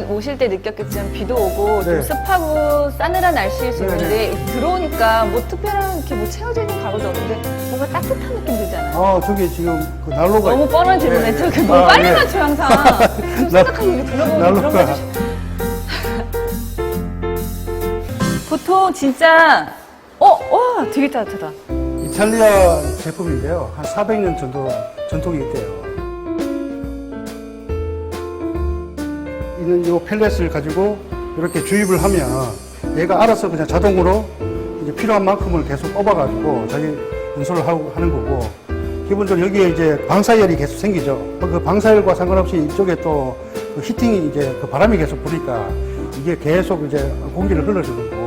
오실 때 느꼈겠지만 비도 오고 좀 네. 습하고 싸늘한 날씨일 수 네, 있는데 들어오니까 뭐 특별한 이렇게 뭐 채워져 있는 가구도 없는데 뭔가 따뜻한 느낌 들잖아요. 저기 지금 그 난로가. 너무 뻔한 질문에 예, 예. 저렇게 뭘 빨리 예. 맞춰 항상. 좀 생각하고 이렇게 들어보면 난로가. 그런 거지. 보통 진짜 와 되게 따뜻하다. 이탈리아 제품인데요. 한 400년 정도 전통이 있대요. 이 펠렛을 가지고 이렇게 주입을 하면 얘가 알아서 그냥 자동으로 이제 필요한 만큼을 계속 뽑아가지고 자기 운송을 하는 거고, 기본적으로 여기에 이제 방사열이 계속 생기죠. 그 방사열과 상관없이 이쪽에 또 그 히팅이 이제 그 바람이 계속 부니까 이게 계속 이제 공기를 흘러주는 거고.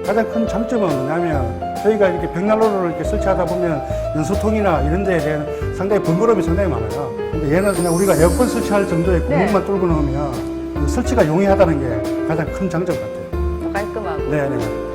가장 큰 장점은 뭐냐면 저희가 이렇게 벽난로를 이렇게 설치하다 보면 연소통이나 이런 데에 대한 상당히 번거로움이 상당히 많아요. 근데 얘는 그냥 우리가 에어컨 설치할 정도의 구멍만 뚫고 넣으면 설치가 용이하다는 게 가장 큰 장점 같아요. 깔끔하고. 네네.